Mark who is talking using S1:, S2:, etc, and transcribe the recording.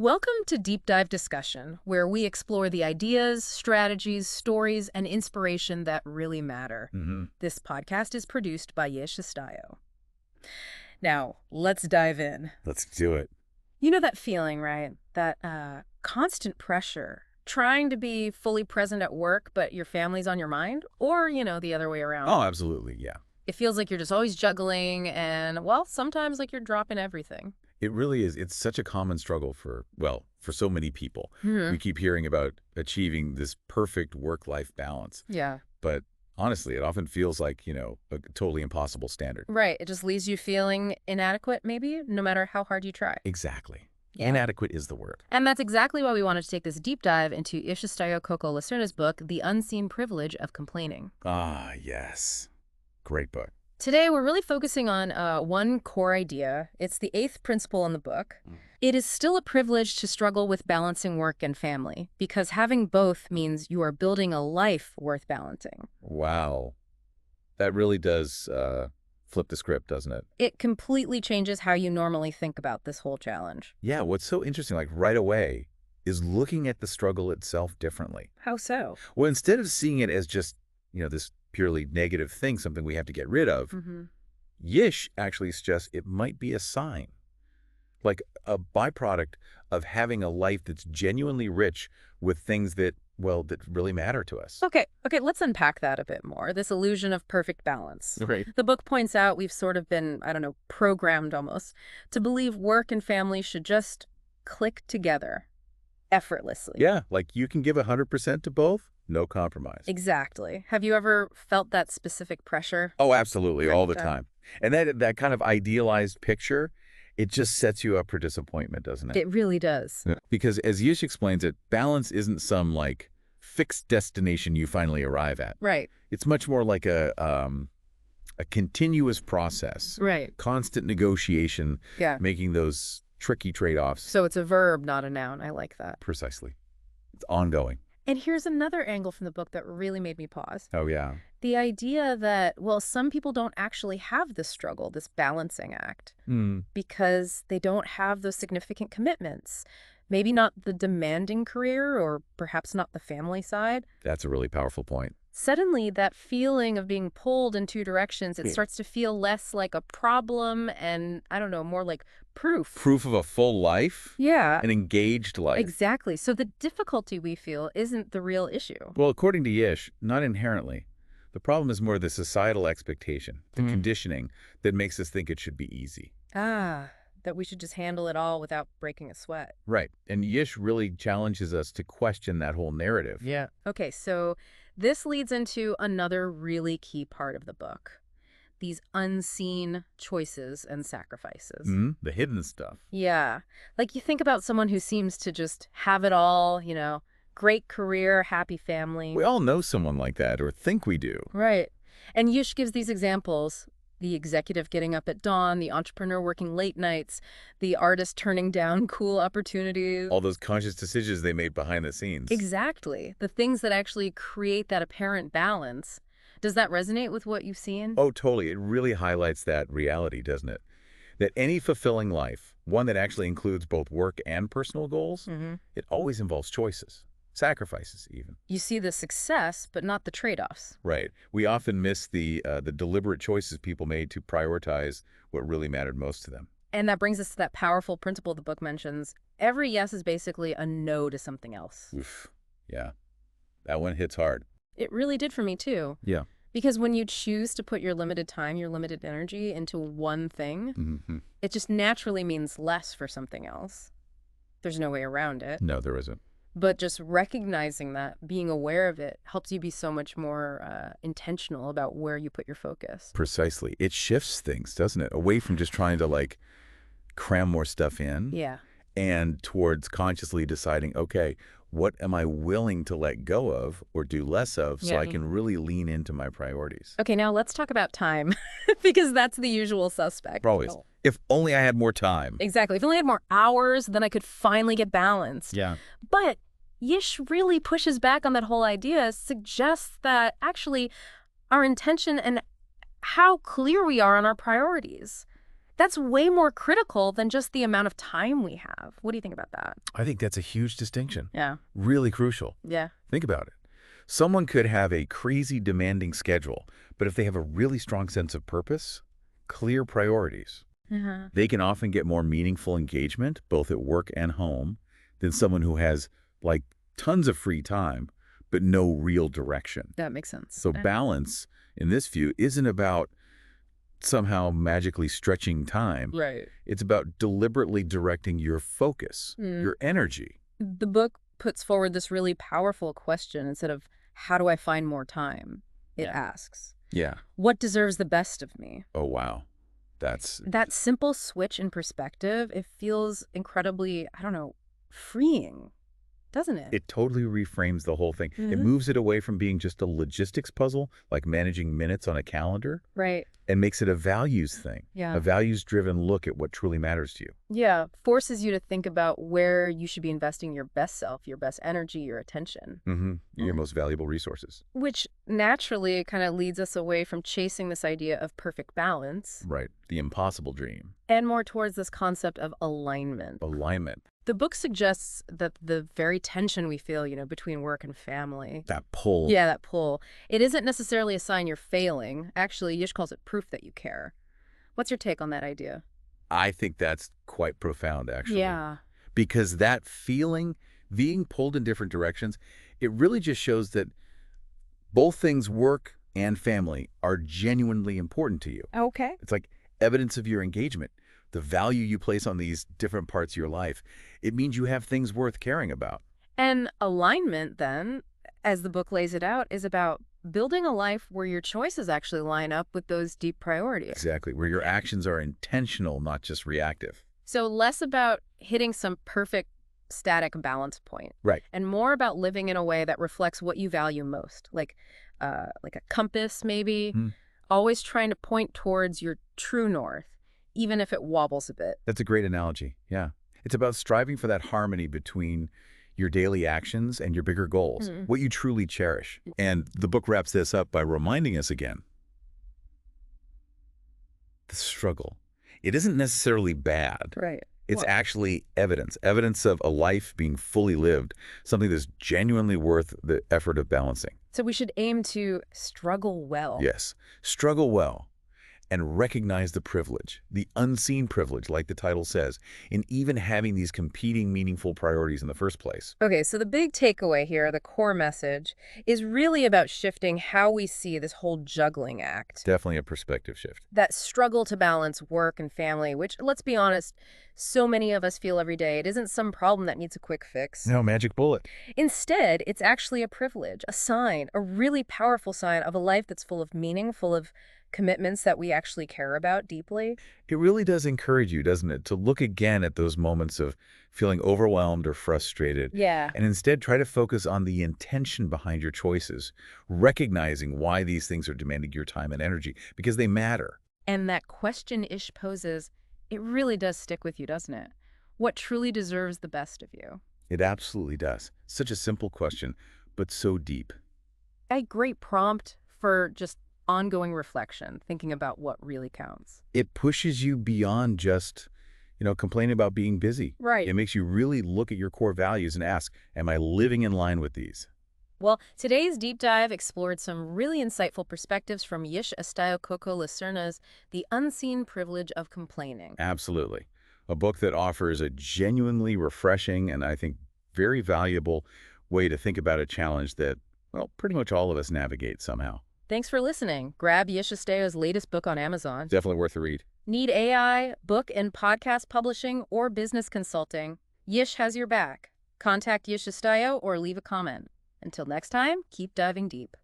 S1: Welcome to Deep Dive Discussion, where we explore the ideas, strategies, stories, and inspiration that really matter. This podcast is produced by Estayo. Now, let's dive in.
S2: Let's do it.
S1: You know that feeling, right? That constant pressure, trying to be fully present at work, but your family's on your mind? Or, the other way around.
S2: Oh, absolutely, yeah.
S1: It feels like you're just always juggling and, well, sometimes like you're dropping everything.
S2: It really is. It's such a common struggle for so many people. We keep hearing about achieving this perfect work-life balance.
S1: Yeah.
S2: But honestly, it often feels like, a totally impossible standard.
S1: Right. It just leaves you feeling inadequate, maybe, no matter how hard you try.
S2: Exactly.
S1: Yeah.
S2: Inadequate is the word.
S1: And that's exactly why we wanted to take this deep dive into Estayo Cocoh Lacerna's book, The Unseen Privilege of Complaining.
S2: Ah, yes. Great book.
S1: Today, we're really focusing on one core idea. It's the 8th principle in the book. It is still a privilege to struggle with balancing work and family, because having both means you are building a life worth balancing.
S2: Wow. That really does flip the script, doesn't it?
S1: It completely changes how you normally think about this whole challenge.
S2: Yeah, what's so interesting, like right away, is looking at the struggle itself differently.
S1: How so?
S2: Well, instead of seeing it as just, this purely negative thing, something we have to get rid of, Yish actually suggests it might be a sign, like a byproduct of having a life that's genuinely rich with things that really matter to us.
S1: Okay, let's unpack that a bit more, this illusion of perfect balance.
S2: Right.
S1: The book points out we've sort of been, programmed almost, to believe work and family should just click together effortlessly.
S2: Yeah, like you can give 100% to both, no compromise.
S1: Exactly. Have you ever felt that specific pressure?
S2: Oh, absolutely, all the
S1: Right.
S2: time. And that kind of idealized picture, it just sets you up for disappointment, doesn't it?
S1: It really does.
S2: Yeah. Because as Yish explains it, balance isn't some fixed destination you finally arrive at.
S1: Right.
S2: It's much more like a continuous process.
S1: Right.
S2: Constant negotiation,
S1: Yeah.
S2: making those tricky trade-offs.
S1: So it's a verb, not a noun. I like that.
S2: Precisely. It's ongoing.
S1: And here's another angle from the book that really made me pause.
S2: Oh, yeah.
S1: The idea that, some people don't actually have this struggle, this balancing act, because they don't have those significant commitments. Maybe not the demanding career, or perhaps not the family side.
S2: That's a really powerful point.
S1: Suddenly, that feeling of being pulled in two directions, it
S2: Yeah.
S1: starts to feel less like a problem and, more like proof.
S2: Proof of a full life?
S1: Yeah,
S2: An engaged life.
S1: exactly. So the difficulty we feel isn't the real issue.
S2: Well, according to Yish, not inherently. The problem is more the societal expectation, the conditioning that makes us think it should be easy.
S1: That we should just handle it all without breaking a sweat.
S2: Right. And Yish really challenges us to question that whole narrative.
S1: Yeah. Okay, so this leads into another really key part of the book. These unseen choices and sacrifices.
S2: The hidden stuff.
S1: Yeah. Like you think about someone who seems to just have it all, great career, happy family.
S2: We all know someone like that, or think we do.
S1: Right. And Yush gives these examples. The executive getting up at dawn, the entrepreneur working late nights, the artist turning down cool opportunities.
S2: All those conscious decisions they made behind the scenes.
S1: Exactly. The things that actually create that apparent balance. Does that resonate with what you've seen?
S2: Oh, totally. It really highlights that reality, doesn't it? That any fulfilling life, one that actually includes both work and personal goals, it always involves choices. Sacrifices, even.
S1: You see the success, but not the trade-offs.
S2: Right. We often miss the deliberate choices people made to prioritize what really mattered most to them.
S1: And that brings us to that powerful principle the book mentions. Every yes is basically a no to something else.
S2: Oof. Yeah. That one hits hard.
S1: It really did for me, too.
S2: Yeah.
S1: Because when you choose to put your limited time, your limited energy into one thing, it just naturally means less for something else. There's no way around it.
S2: No, there isn't.
S1: But just recognizing that, being aware of it, helps you be so much more intentional about where you put your focus.
S2: Precisely. It shifts things, doesn't it? Away from just trying to, cram more stuff in.
S1: Yeah.
S2: And towards consciously deciding, okay, what am I willing to let go of or do less of so I can really lean into my priorities?
S1: Okay, now let's talk about time, because that's the usual suspect.
S2: Always. If only I had more time.
S1: Exactly. If I only had more hours, then I could finally get balanced.
S2: Yeah.
S1: But Yish really pushes back on that whole idea, suggests that actually our intention and how clear we are on our priorities, That's way more critical than just the amount of time we have. What do you think about that?
S2: I think that's a huge distinction.
S1: Yeah.
S2: Really crucial.
S1: Yeah.
S2: Think about it. Someone could have a crazy demanding schedule, but if they have a really strong sense of purpose, clear priorities, they can often get more meaningful engagement, both at work and home, than someone who has, like, tons of free time, but no real direction.
S1: That makes sense.
S2: So balance, in this view, isn't about somehow magically stretching time.
S1: Right.
S2: It's about deliberately directing your focus, your energy.
S1: The book puts forward this really powerful question instead of, how do I find more time? It asks,
S2: Yeah.
S1: what deserves the best of me?
S2: Oh, wow. That's...
S1: That simple switch in perspective, it feels incredibly, I don't know, freeing, doesn't it?
S2: It totally reframes the whole thing. It moves it away from being just a logistics puzzle, like managing minutes on a calendar,
S1: Right.
S2: and makes it a values thing,
S1: Yeah.
S2: a values-driven look at what truly matters to you.
S1: Yeah. Forces you to think about where you should be investing your best self, your best energy, your attention.
S2: Your most valuable resources.
S1: Which naturally kind of leads us away from chasing this idea of perfect balance.
S2: Right. The impossible dream.
S1: And more towards this concept of alignment.
S2: Alignment.
S1: The book suggests that the very tension we feel, between work and family.
S2: That pull.
S1: Yeah, that pull. It isn't necessarily a sign you're failing. Actually, Yish calls it proof that you care. What's your take on that idea?
S2: I think that's quite profound, actually.
S1: Yeah.
S2: Because that feeling, being pulled in different directions, it really just shows that both things, work and family, are genuinely important to you.
S1: Okay.
S2: It's like evidence of your engagement, the value you place on these different parts of your life. It means you have things worth caring about.
S1: And alignment, then, as the book lays it out, is about building a life where your choices actually line up with those deep priorities.
S2: Exactly, where your actions are intentional, not just reactive.
S1: So less about hitting some perfect static balance point.
S2: Right.
S1: And more about living in a way that reflects what you value most, like a compass, maybe. Always trying to point towards your true north, even if it wobbles a bit.
S2: That's a great analogy, yeah. It's about striving for that harmony between your daily actions and your bigger goals, what you truly cherish. And the book wraps this up by reminding us again. The struggle. It isn't necessarily bad.
S1: Right.
S2: It's actually evidence of a life being fully lived, something that's genuinely worth the effort of balancing.
S1: So we should aim to struggle well.
S2: Yes, struggle well. And recognize the privilege, the unseen privilege, like the title says, in even having these competing meaningful priorities in the first place.
S1: Okay, so the big takeaway here, the core message, is really about shifting how we see this whole juggling act.
S2: Definitely a perspective shift.
S1: That struggle to balance work and family, which, let's be honest, so many of us feel every day. It isn't some problem that needs a quick fix.
S2: No magic bullet.
S1: Instead, it's actually a privilege, a sign, a really powerful sign of a life that's full of meaning, full of commitments that we actually care about deeply.
S2: It really does encourage you, doesn't it, to look again at those moments of feeling overwhelmed or frustrated.
S1: Yeah.
S2: And instead try to focus on the intention behind your choices, recognizing why these things are demanding your time and energy, because they matter.
S1: And that question Ish poses, it really does stick with you, doesn't it? What truly deserves the best of you?
S2: It absolutely does. Such a simple question, but so deep.
S1: A great prompt for just ongoing reflection, thinking about what really counts.
S2: It pushes you beyond just, complaining about being busy.
S1: Right.
S2: It makes you really look at your core values and ask, am I living in line with these?
S1: Well, today's deep dive explored some really insightful perspectives from Yish Estayo Cocoh Lacerna's The Unseen Privilege of Complaining.
S2: Absolutely. A book that offers a genuinely refreshing and I think very valuable way to think about a challenge that, well, pretty much all of us navigate somehow.
S1: Thanks for listening. Grab Yish Estayo's latest book on Amazon.
S2: Definitely worth a read.
S1: Need AI, book and podcast publishing, or business consulting? Yish has your back. Contact Yish Estayo or leave a comment. Until next time, keep diving deep.